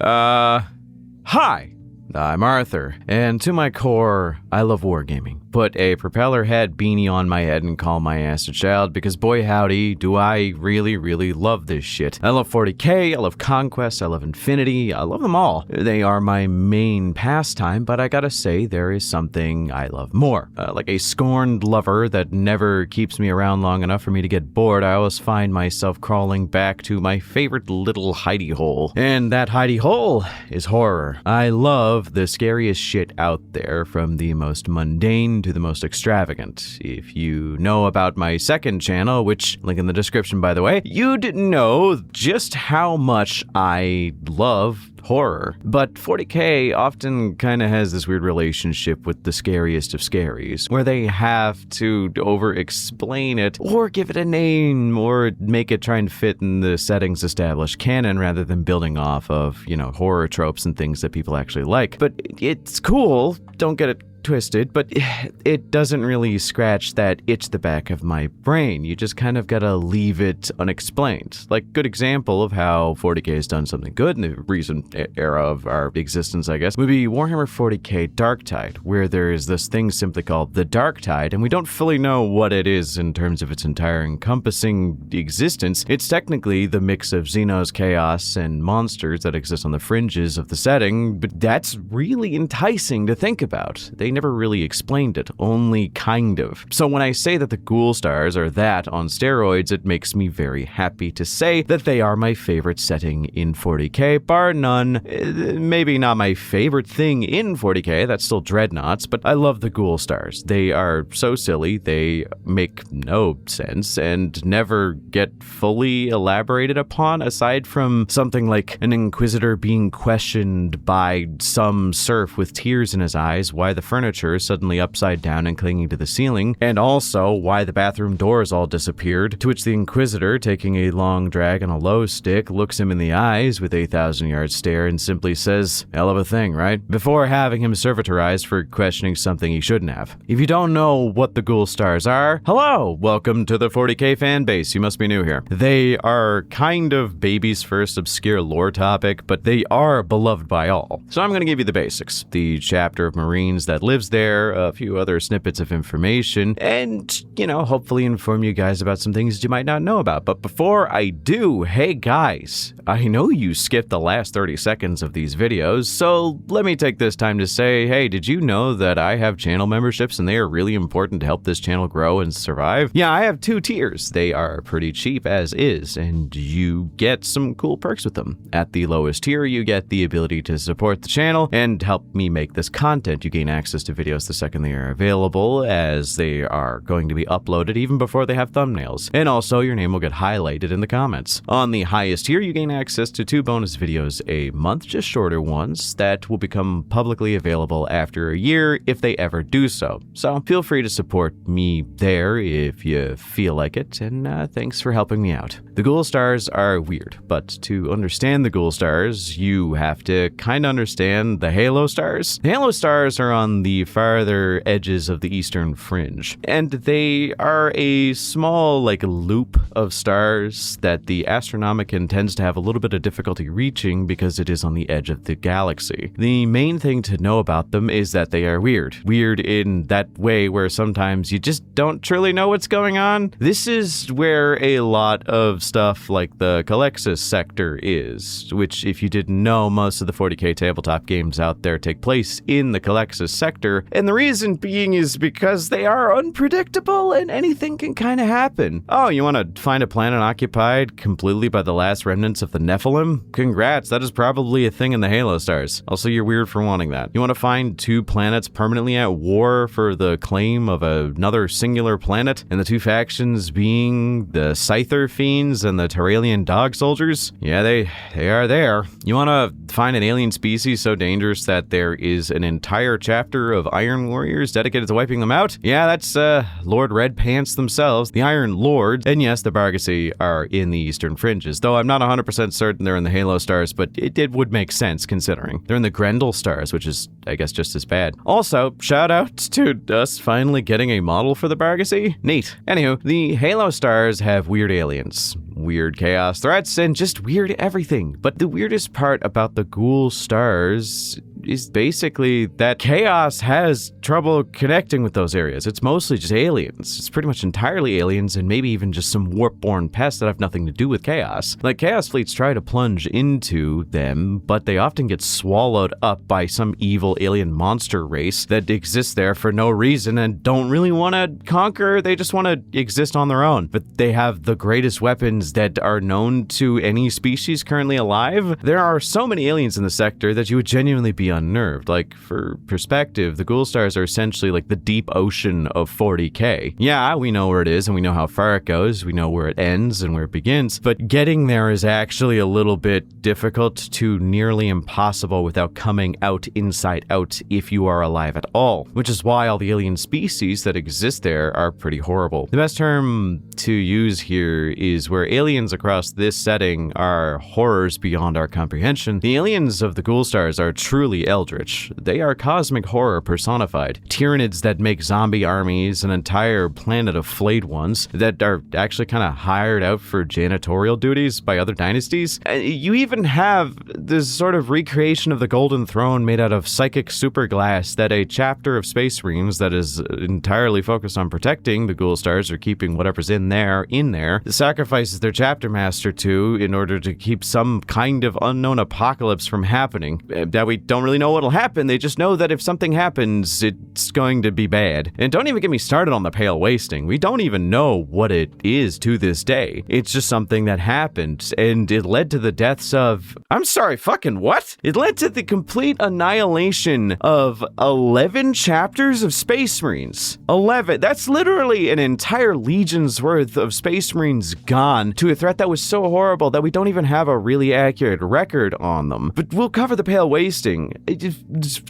Hi, I'm Arthur, and to my core, I love wargaming. Put a propeller head beanie on my head and call my ass a child, because boy howdy, do I really love this shit. I love 40k, I love Conquest, I love Infinity, I love them all. They are my main pastime, but I gotta say, there is something I love more. Like a scorned lover that never keeps me around long enough for me to get bored, I always find myself crawling back to my favorite little hidey hole. And that hidey hole is horror. I love the scariest shit out there, from the most mundane to the most extravagant. If you know about my second channel, which link in the description by the way, you'd know just how much I love horror. But 40k often kind of has this weird relationship with the scariest of scaries, where they have to over-explain it, or give it a name, or make it try and fit in the setting's established canon, rather than building off of, horror tropes and things that people actually like. But it's cool, don't get it twisted, but it doesn't really scratch that itch the back of my brain. You just kind of gotta leave it unexplained. Like, good example of how 40k has done something good in the recent era of our existence, I guess, would be Warhammer 40k Darktide, where there is this thing simply called the Darktide, and we don't fully know what it is in terms of its entire encompassing existence. It's technically the mix of Xenos, chaos, and monsters that exist on the fringes of the setting, but that's really enticing to think about. They never really explained it, only kind of. So when I say that the Ghoul Stars are that on steroids, it makes me very happy to say that they are my favorite setting in 40k, bar none. Maybe not my favorite thing in 40k, that's still Dreadnoughts, but I love the Ghoul Stars. They are so silly, they make no sense, and never get fully elaborated upon, aside from something like an Inquisitor being questioned by some serf with tears in his eyes why the furniture is suddenly upside down and clinging to the ceiling, and also why the bathroom doors all disappeared, to which the Inquisitor, taking a long drag on a low stick, looks him in the eyes with a 1,000-yard stare and simply says, "Hell of a thing, right?" before having him servitorized for questioning something he shouldn't have. If you don't know what the Ghoul Stars are, hello! Welcome to the 40k fan base, you must be new here. They are kind of baby's first obscure lore topic, but they are beloved by all. So I'm going to give you the basics. The chapter of Marines that lives there, a few other snippets of information, and, hopefully inform you guys about some things you might not know about. But before I do, hey guys, I know you skipped the last 30 seconds of these videos, so let me take this time to say, hey, did you know that I have channel memberships and they are really important to help this channel grow and survive? Yeah, I have 2 tiers. They are pretty cheap as is, and you get some cool perks with them. At the lowest tier, you get the ability to support the channel and help me make this content. You gain access to videos the second they are available, as they are going to be uploaded even before they have thumbnails. And also, your name will get highlighted in the comments. On the highest tier, you gain access to 2 bonus videos a month, just shorter ones, that will become publicly available after a year if they ever do so. So feel free to support me there if you feel like it, and thanks for helping me out. The Ghoul Stars are weird, but to understand the Ghoul Stars, you have to kind of understand the Halo Stars. The Halo Stars are on the farther edges of the eastern fringe, and they are a small, loop of stars that the Astronomicon tends to have a little bit of difficulty reaching because it is on the edge of the galaxy. The main thing to know about them is that they are weird. Weird in that way where sometimes you just don't truly know what's going on. This is where a lot of stuff like the Calexis sector is, which, if you didn't know, most of the 40k tabletop games out there take place in the Calexis sector, and the reason being is because they are unpredictable and anything can kind of happen. Oh, you want to find a planet occupied completely by the last remnants of the Nephilim? Congrats, that is probably a thing in the Halo Stars. Also, you're weird for wanting that. You want to find 2 planets permanently at war for the claim of another singular planet, and the 2 factions being the Scyther Fiends and the Tyranids dog soldiers? Yeah, they are there. You want to find an alien species so dangerous that there is an entire chapter order of Iron Warriors dedicated to wiping them out. Yeah, that's Lord Red Pants themselves, the Iron Lords. And yes, the Bargasi are in the Eastern Fringes, though I'm not 100% certain they're in the Halo Stars, but it would make sense considering. They're in the Grendel Stars, which is, I guess, just as bad. Also, shout out to us finally getting a model for the Bargasi. Neat. Anywho, the Halo Stars have weird aliens, weird chaos threats, and just weird everything. But the weirdest part about the Ghoul Stars is basically that Chaos has trouble connecting with those areas. It's mostly just aliens. It's pretty much entirely aliens and maybe even just some warp-born pests that have nothing to do with Chaos. Like, Chaos fleets try to plunge into them, but they often get swallowed up by some evil alien monster race that exists there for no reason and don't really want to conquer. They just want to exist on their own. But they have the greatest weapons that are known to any species currently alive. There are so many aliens in the sector that you would genuinely be unnerved. Like, for perspective, the Ghoul Stars are essentially like the deep ocean of 40k. Yeah, we know where it is and we know how far it goes. We know where it ends and where it begins, but getting there is actually a little bit difficult to nearly impossible without coming out inside out if you are alive at all, which is why all the alien species that exist there are pretty horrible. The best term to use here is where aliens across this setting are horrors beyond our comprehension. The aliens of the Ghoul Stars are truly eldritch. They are cosmic horror personified. Tyranids that make zombie armies, an entire planet of flayed ones that are actually kind of hired out for janitorial duties by other dynasties. You even have this sort of recreation of the Golden Throne made out of psychic superglass that a chapter of Space Marines that is entirely focused on protecting the Ghoul Stars or keeping whatever's in there, sacrifices their chapter master to in order to keep some kind of unknown apocalypse from happening. That we don't really know what'll happen, they just know that if something happens, it's going to be bad. And don't even get me started on the Pale Wasting. We don't even know what it is to this day. It's just something that happened, and it led to the deaths of... I'm sorry, fucking what? It led to the complete annihilation of 11 chapters of Space Marines. 11. That's literally an entire legion's worth of Space Marines gone to a threat that was so horrible that we don't even have a really accurate record on them. But we'll cover the Pale Wasting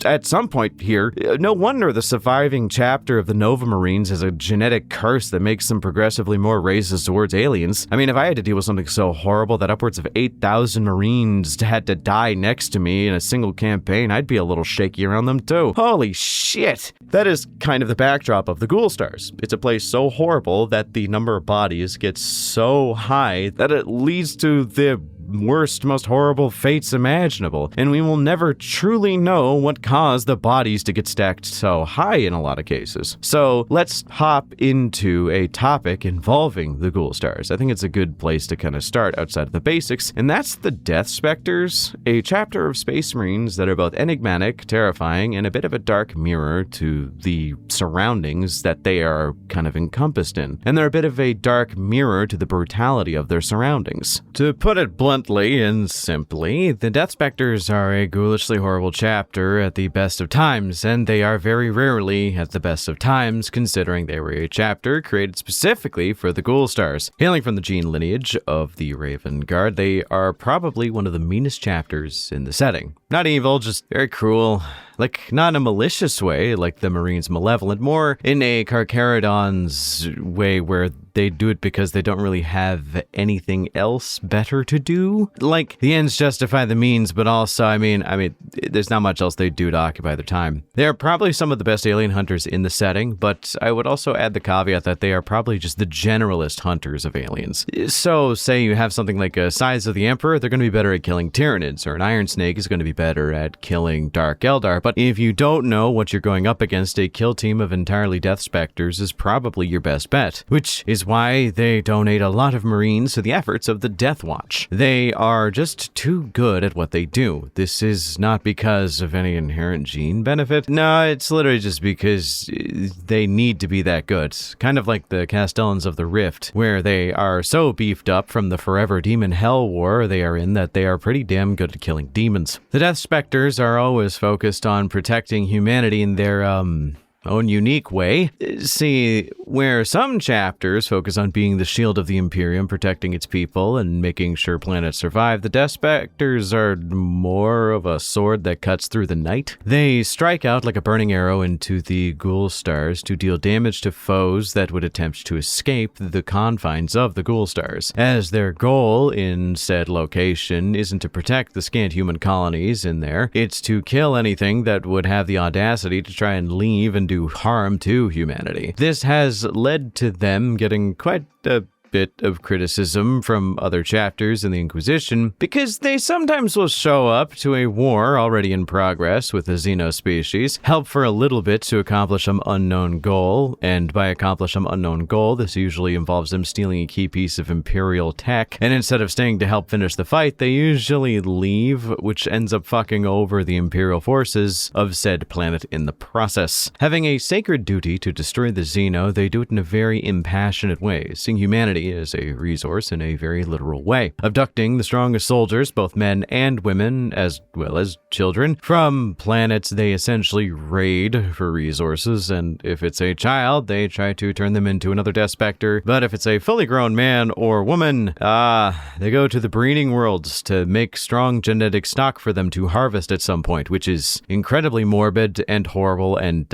at some point here. No wonder the surviving chapter of the Nova Marines has a genetic curse that makes them progressively more racist towards aliens. I mean, if I had to deal with something so horrible that upwards of 8,000 Marines had to die next to me in a single campaign, I'd be a little shaky around them too. Holy shit! That is kind of the backdrop of the Ghoul Stars. It's a place so horrible that the number of bodies gets so high that it leads to the worst, most horrible fates imaginable, and we will never truly know what caused the bodies to get stacked so high in a lot of cases. So let's hop into a topic involving the Ghoul Stars. I think it's a good place to kind of start outside of the basics, and that's the Death Specters, a chapter of Space Marines that are both enigmatic, terrifying, and a bit of a dark mirror to the surroundings that they are kind of encompassed in. And they're a bit of a dark mirror to the brutality of their surroundings. To put it bluntly and simply, the Death Specters are a ghoulishly horrible chapter at the best of times, and they are very rarely at the best of times, considering they were a chapter created specifically for the Ghoul Stars. Hailing from the gene lineage of the Raven Guard, they are probably one of the meanest chapters in the setting. Not evil, just very cruel. Like, not in a malicious way, like the Marines' malevolent, more in a Carcharodon's way where they do it because they don't really have anything else better to do. Like, the ends justify the means, but also, I mean, there's not much else they do to occupy their time. They are probably some of the best alien hunters in the setting, but I would also add the caveat that they are probably just the generalist hunters of aliens. So, say you have something like a Size of the Emperor, they're going to be better at killing Tyranids, or an Iron Snake is going to be better at killing Dark Eldar, but if you don't know what you're going up against, a kill team of entirely Death Specters is probably your best bet, which is why they donate a lot of Marines to the efforts of the Death Watch. They are just too good at what they do. This is not because of any inherent gene benefit. No, it's literally just because they need to be that good. Kind of like the Castellans of the Rift, where they are so beefed up from the forever demon hell war they are in that they are pretty damn good at killing demons. The Death Specters are always focused on protecting humanity in their, own unique way. See, where some chapters focus on being the shield of the Imperium, protecting its people and making sure planets survive, the Death Specters are more of a sword that cuts through the night. They strike out like a burning arrow into the Ghoul Stars to deal damage to foes that would attempt to escape the confines of the Ghoul Stars, as their goal in said location isn't to protect the scant human colonies in there, it's to kill anything that would have the audacity to try and leave and do harm to humanity. This has led to them getting quite a bit of criticism from other chapters in the Inquisition because they sometimes will show up to a war already in progress with the Xeno species, help for a little bit to accomplish some unknown goal, and by accomplish some unknown goal, this usually involves them stealing a key piece of Imperial tech, and instead of staying to help finish the fight, they usually leave, which ends up fucking over the Imperial forces of said planet in the process. Having a sacred duty to destroy the Xeno, they do it in a very impassionate way, seeing humanity as a resource in a very literal way, abducting the strongest soldiers, both men and women, as well as children, from planets they essentially raid for resources, and if it's a child, they try to turn them into another Death Specter, but if it's a fully grown man or woman, they go to the breeding worlds to make strong genetic stock for them to harvest at some point, which is incredibly morbid and horrible and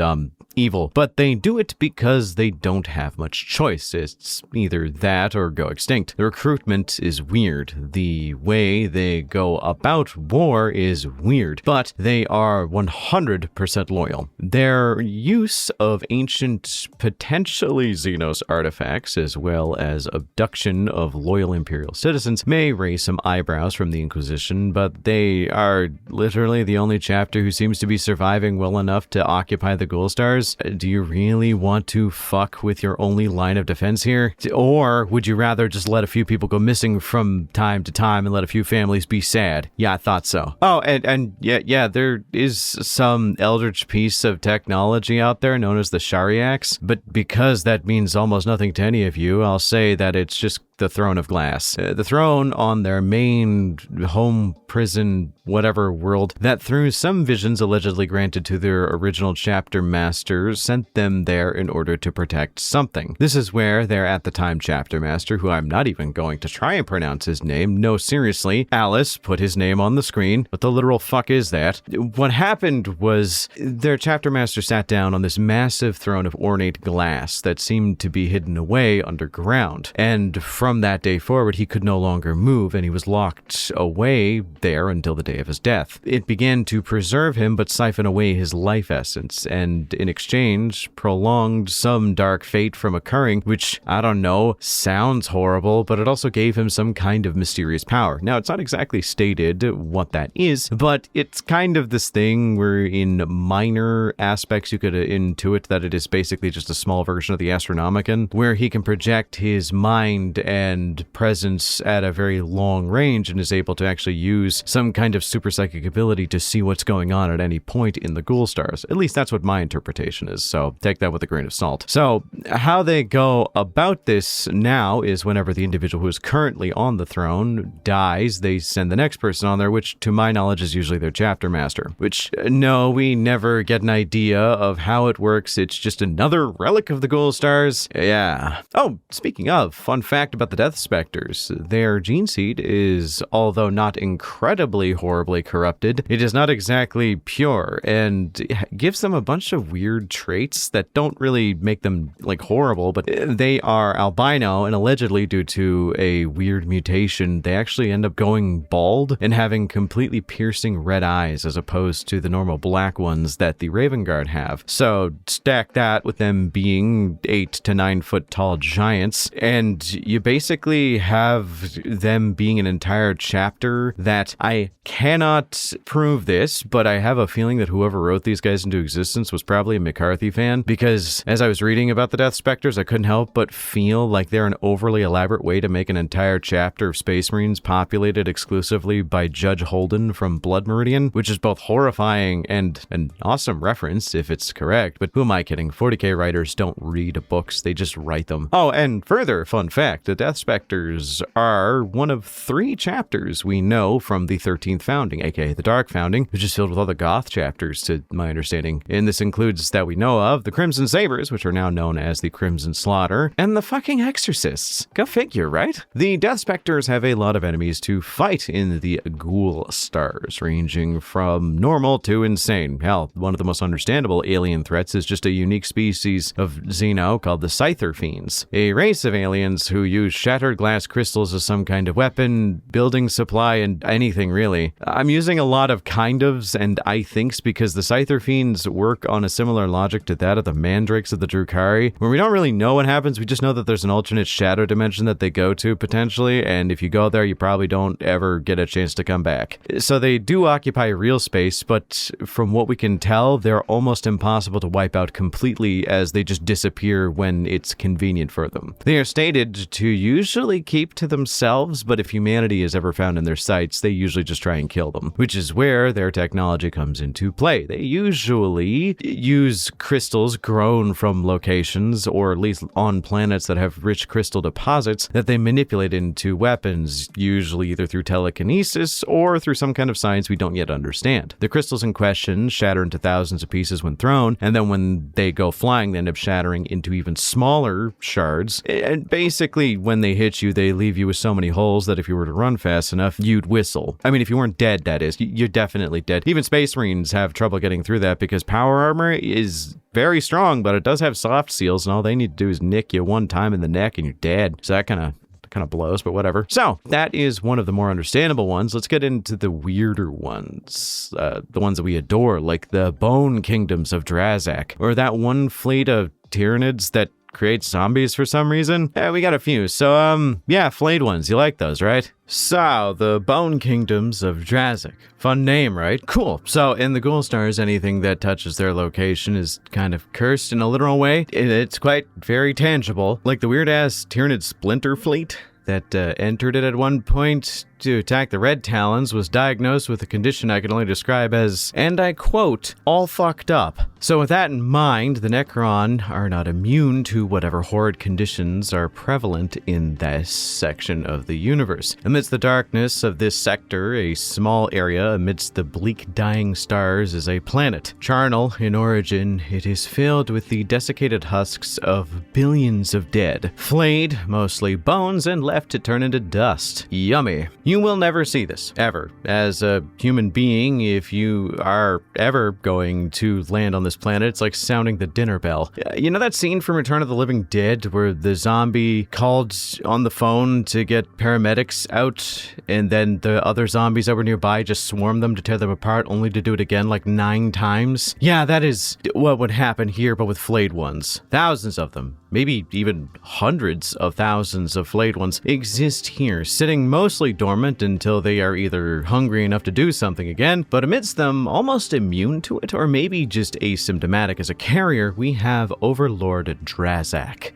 evil, but they do it because they don't have much choice. It's either that or go extinct. The recruitment is weird. The way they go about war is weird, but they are 100% loyal. Their use of ancient, potentially Xenos artifacts, as well as abduction of loyal Imperial citizens, may raise some eyebrows from the Inquisition, but they are literally the only chapter who seems to be surviving well enough to occupy the Ghoul Stars. Do you really want to fuck with your only line of defense here? Or would you rather just let a few people go missing from time to time and let a few families be sad? Yeah, I thought so. Oh, and yeah, there is some eldritch piece of technology out there known as the Shariax, but because that means almost nothing to any of you, I'll say that it's just the Throne of Glass. The throne on their main home prison whatever world that through some visions allegedly granted to their original chapter masters sent them there in order to protect something. This is where their at the time chapter master, who I'm not even going to try and pronounce his name, no seriously, Alice put his name on the screen. What the literal fuck is that? What happened was their chapter master sat down on this massive throne of ornate glass that seemed to be hidden away underground, and from that day forward, he could no longer move, and he was locked away there until the day of his death. It began to preserve him, but siphon away his life essence, and in exchange, prolonged some dark fate from occurring, which, I don't know, sounds horrible, but it also gave him some kind of mysterious power. Now, it's not exactly stated what that is, but it's kind of this thing where in minor aspects you could intuit that it is basically just a small version of the Astronomicon, where he can project his mind and presence at a very long range and is able to actually use some kind of super psychic ability to see what's going on at any point in the Ghoul Stars. At least that's what my interpretation is, so take that with a grain of salt. So how they go about this now is whenever the individual who is currently on the throne dies, they send the next person on there, which to my knowledge is usually their chapter master. Which, no, we never get an idea of how it works. It's just another relic of the Ghoul Stars. Yeah. Oh, speaking of, fun fact about the Death Specters. Their gene seed is, although not incredibly horribly corrupted, it is not exactly pure, and gives them a bunch of weird traits that don't really make them, like, horrible, but they are albino, and allegedly due to a weird mutation, they actually end up going bald and having completely piercing red eyes as opposed to the normal black ones that the Raven Guard have. So stack that with them being 8 to 9 foot tall giants, and you basically have them being an entire chapter that I cannot prove this, but I have a feeling that whoever wrote these guys into existence was probably a McCarthy fan, because as I was reading about the Death Specters, I couldn't help but feel like they're an overly elaborate way to make an entire chapter of Space Marines populated exclusively by Judge Holden from Blood Meridian, which is both horrifying and an awesome reference if it's correct, but who am I kidding? 40k writers don't read books, they just write them. Oh, and further, fun fact, the Death Death Specters are one of 3 chapters we know from the 13th Founding, aka the Dark Founding, which is filled with all the Goth chapters, to my understanding. And this includes, that we know of, the Crimson Sabers, which are now known as the Crimson Slaughter, and the fucking Exorcists. Go figure, right? The Death Specters have a lot of enemies to fight in the Ghoul Stars, ranging from normal to insane. Hell, one of the most understandable alien threats is just a unique species of Xeno called the Scyther Fiends, a race of aliens who use shattered glass crystals as some kind of weapon, building supply, and anything really. I'm using a lot of kind ofs and I thinks because the Scyther Fiends work on a similar logic to that of the Mandrakes of the Drukhari, where we don't really know what happens, we just know that there's an alternate shadow dimension that they go to potentially, and if you go there, you probably don't ever get a chance to come back. So they do occupy real space, but from what we can tell, they're almost impossible to wipe out completely, as they just disappear when it's convenient for them. They are stated to usually keep to themselves, but if humanity is ever found in their sights, they usually just try and kill them, which is where their technology comes into play. They usually use crystals grown from locations, or at least on planets that have rich crystal deposits, that they manipulate into weapons, usually either through telekinesis or through some kind of science we don't yet understand. The crystals in question shatter into thousands of pieces when thrown, and then when they go flying, they end up shattering into even smaller shards. And basically, when they hit you, they leave you with so many holes that if you were to run fast enough, you'd whistle. I mean, if you weren't dead, that is. You're definitely dead. Even Space Marines have trouble getting through that because power armor is very strong, but it does have soft seals, and all they need to do is nick you one time in the neck and you're dead. So that kind of blows, but whatever. So that is one of the more understandable ones. Let's get into the weirder ones, the ones that we adore, like the Bone Kingdoms of Drazak, or that one fleet of Tyranids that creates zombies for some reason. Yeah, we got a few. So, yeah, flayed ones. You like those, right? So, the Bone Kingdoms of Drazak. Fun name, right? Cool. So, in the Ghoul Stars, anything that touches their location is kind of cursed in a literal way. It's quite very tangible. Like the weird-ass Tyranid Splinter Fleet that entered it at one point to attack the Red Talons was diagnosed with a condition I can only describe as, and I quote, all fucked up. So with that in mind, the Necron are not immune to whatever horrid conditions are prevalent in this section of the universe. Amidst the darkness of this sector, a small area amidst the bleak dying stars is a planet. Charnel in origin, it is filled with the desiccated husks of billions of dead, flayed, mostly bones, and left to turn into dust. Yummy. You will never see this, ever. As a human being, if you are ever going to land on this planet, it's like sounding the dinner bell. You know that scene from Return of the Living Dead where the zombie called on the phone to get paramedics out, and then the other zombies that were nearby just swarmed them to tear them apart, only to do it again like 9 times? Yeah, that is what would happen here, but with flayed ones. Thousands of them. Maybe even hundreds of thousands of flayed ones exist here, sitting mostly dormant until they are either hungry enough to do something again, but amidst them, almost immune to it, or maybe just asymptomatic as a carrier, we have Overlord Drazak.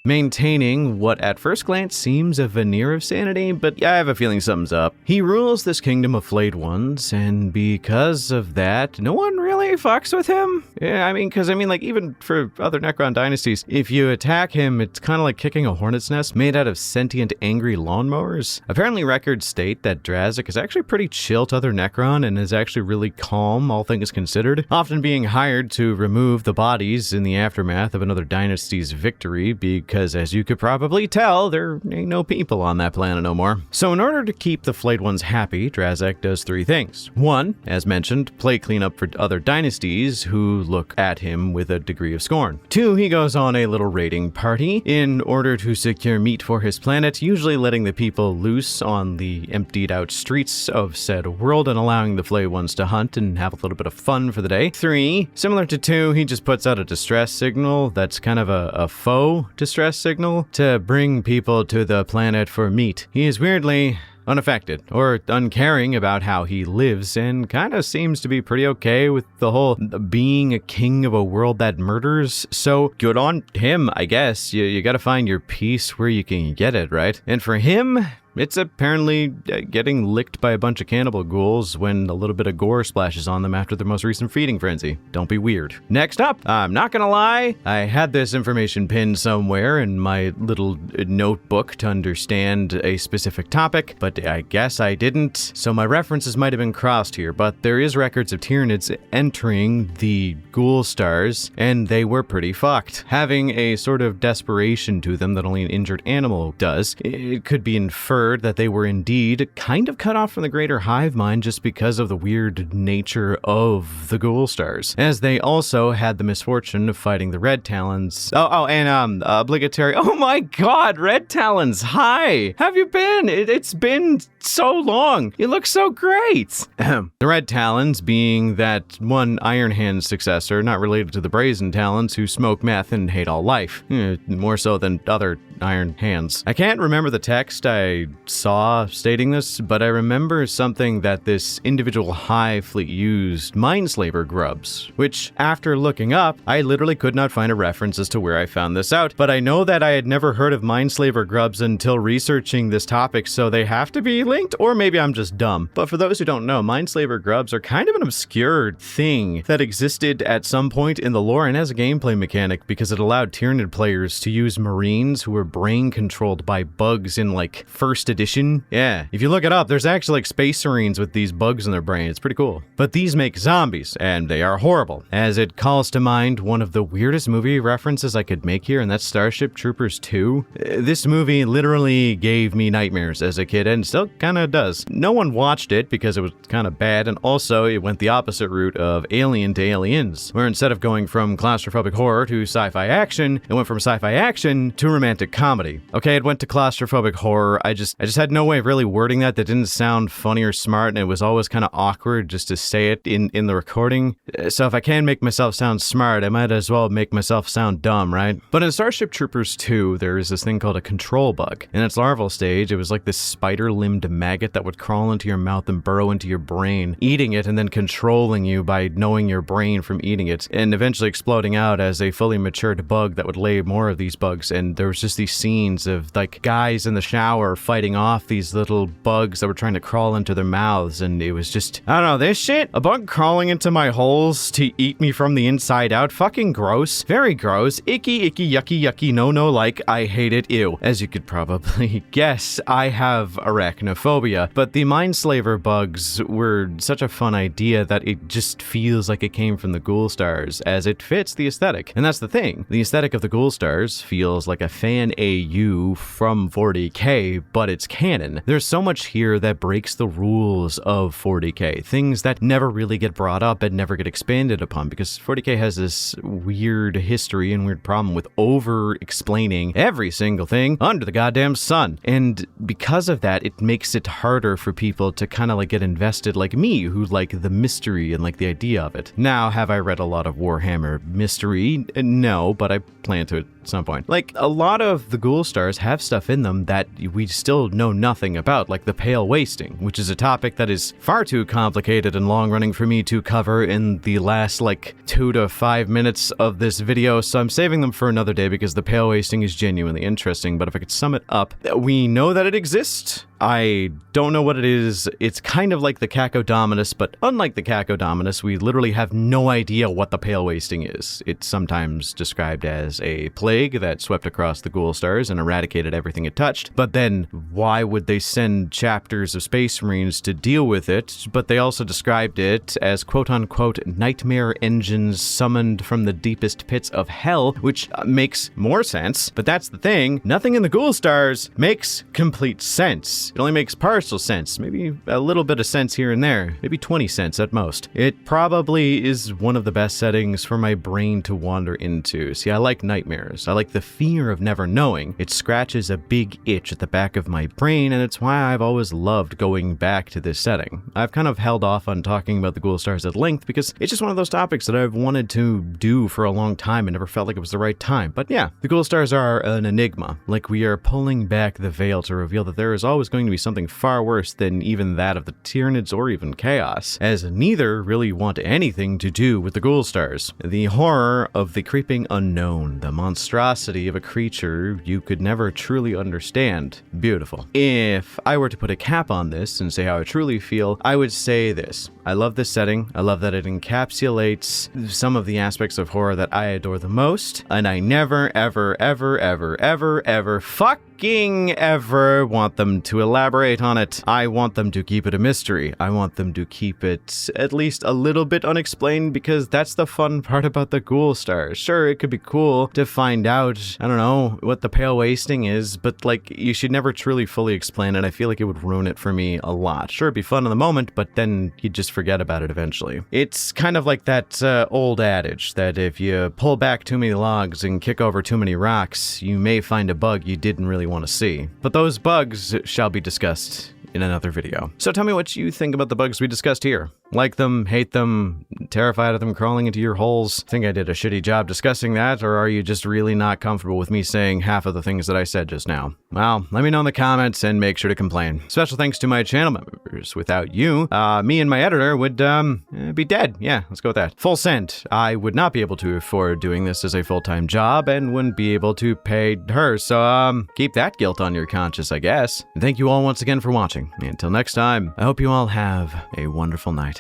Maintaining what at first glance seems a veneer of sanity, but I have a feeling something's up. He rules this kingdom of flayed ones, and because of that, no one really fucks with him. Yeah, like even for other Necron dynasties, if you attack him, it's kind of like kicking a hornet's nest made out of sentient, angry lawnmowers. Apparently records state that Drazak is actually pretty chill to other Necron and is actually really calm, all things considered, often being hired to remove the bodies in the aftermath of another dynasty's victory, because as you could probably tell, there ain't no people on that planet no more. So in order to keep the flayed ones happy, Drazak does 3 things. 1, as mentioned, play cleanup for other dynasties who look at him with a degree of scorn. 2, he goes on a little raiding party in order to secure meat for his planet, usually letting the people loose on the emptied out streets of said world and allowing the flayed ones to hunt and have a little bit of fun for the day. 3, similar to 2, he just puts out a distress signal that's kind of a faux distress signal to bring people to the planet for meat. He is weirdly unaffected or uncaring about how he lives and kind of seems to be pretty okay with the whole being a king of a world that murders. So good on him, I guess. You gotta find your peace where you can get it, right? And for him, It's apparently getting licked by a bunch of cannibal ghouls when a little bit of gore splashes on them after their most recent feeding frenzy. Don't be weird. Next up, I'm not gonna lie, I had this information pinned somewhere in my little notebook to understand a specific topic, but I guess I didn't, so my references might have been crossed here, but there is records of Tyranids entering the Ghoul Stars, and they were pretty fucked. Having a sort of desperation to them that only an injured animal does, it could be inferred that they were indeed kind of cut off from the greater hive mind just because of the weird nature of the Ghoul Stars, as they also had the misfortune of fighting the Red Talons. And obligatory, oh my god, Red Talons, hi! Have you been? It's been so long. You look so great. The Red Talons being that one Iron Hand successor, not related to the Brazen Talons who smoke meth and hate all life, more so than other Iron Hands. I can't remember the text I saw stating this, but I remember something that this individual hive fleet used Mindslaver grubs, which after looking up, I literally could not find a reference as to where I found this out, but I know that I had never heard of Mindslaver grubs until researching this topic, so they have to be linked, or maybe I'm just dumb. But for those who don't know, Mindslaver grubs are kind of an obscure thing that existed at some point in the lore and as a gameplay mechanic because it allowed Tyranid players to use Marines who were brain controlled by bugs in like first edition. Yeah, if you look it up, there's actually like space Marines with these bugs in their brain. It's pretty cool. But these make zombies, and they are horrible, as it calls to mind one of the weirdest movie references I could make here, and that's Starship Troopers 2. This movie literally gave me nightmares as a kid, and still kind of does. No one watched it because it was kind of bad, and also it went the opposite route of Alien to Aliens, where instead of going from claustrophobic horror to sci-fi action, it went from sci-fi action to romantic comedy. Okay, it went to claustrophobic horror. I just had no way of really wording that didn't sound funny or smart, and it was always kind of awkward just to say it in the recording. So if I can make myself sound smart, I might as well make myself sound dumb, right? But in Starship Troopers 2, there is this thing called a control bug. In its larval stage, it was like this spider-limbed maggot that would crawl into your mouth and burrow into your brain, eating it and then controlling you by knowing your brain from eating it, and eventually exploding out as a fully matured bug that would lay more of these bugs. And there was just these scenes of like guys in the shower fighting off these little bugs that were trying to crawl into their mouths, and it was just, I don't know, this shit, a bug crawling into my holes to eat me from the inside out, fucking gross, very gross, icky, yucky, yucky, no, like, I hate it, ew. As you could probably guess, I have arachnophobia, but the Mindslaver bugs were such a fun idea that it just feels like it came from the Ghoul Stars, as it fits the aesthetic. And that's the thing, the aesthetic of the Ghoul Stars feels like a fan AU from 40k, but it's canon. There's so much here that breaks the rules of 40k, things that never really get brought up and never get expanded upon, because 40k has this weird history and weird problem with over-explaining every single thing under the goddamn sun. And because of that, it makes it harder for people to kind of like get invested like me, who like the mystery and like the idea of it. Now, have I read a lot of Warhammer mystery? No, but I plan to at some point. Like, a lot of the Ghoul Stars have stuff in them that we still know nothing about, like the Pale Wasting, which is a topic that is far too complicated and long-running for me to cover in the last, like, 2 to 5 minutes of this video, so I'm saving them for another day because the Pale Wasting is genuinely interesting. But if I could sum it up, we know that it exists. I don't know what it is. It's kind of like the Cacodominus, but unlike the Cacodominus, we literally have no idea what the Pale Wasting is. It's sometimes described as a plague that swept across the Ghoul Stars and eradicated everything it touched. But then, why would they send chapters of Space Marines to deal with it? But they also described it as quote-unquote nightmare engines summoned from the deepest pits of hell, which makes more sense. But that's the thing, nothing in the Ghoul Stars makes complete sense. It only makes partial sense, maybe a little bit of sense here and there, maybe 20 cents at most. It probably is one of the best settings for my brain to wander into. See, I like nightmares. I like the fear of never knowing. It scratches a big itch at the back of my brain, and it's why I've always loved going back to this setting. I've kind of held off on talking about the Ghoul Stars at length because it's just one of those topics that I've wanted to do for a long time and never felt like it was the right time. But yeah, the Ghoul Stars are an enigma. Like, we are pulling back the veil to reveal that there is always going going to be something far worse than even that of the Tyranids or even Chaos, as neither really want anything to do with the Ghoul Stars. The horror of the creeping unknown, the monstrosity of a creature you could never truly understand. Beautiful. If I were to put a cap on this and say how I truly feel, I would say this. I love this setting. I love that it encapsulates some of the aspects of horror that I adore the most, and I never, ever, ever, ever, ever, ever fucking ever want them to elaborate on it. I want them to keep it a mystery. I want them to keep it at least a little bit unexplained, because that's the fun part about the Ghoul Stars. Sure, it could be cool to find out, I don't know, what the pale wasting is, but like, you should never truly fully explain it. I feel like it would ruin it for me a lot. Sure, it'd be fun in the moment, but then you'd just forget about it eventually. It's kind of like that old adage that if you pull back too many logs and kick over too many rocks, you may find a bug you didn't really want to see. But those bugs shall be discussed in another video. So tell me what you think about the bugs we discussed here. Like them, hate them, terrified of them crawling into your holes? Think I did a shitty job discussing that, or are you just really not comfortable with me saying half of the things that I said just now? Well, let me know in the comments and make sure to complain. Special thanks to my channel members. Without you, me and my editor would be dead. Yeah, let's go with that. Full send. I would not be able to afford doing this as a full-time job and wouldn't be able to pay her, so keep that guilt on your conscience, I guess. And thank you all once again for watching. Until next time, I hope you all have a wonderful night.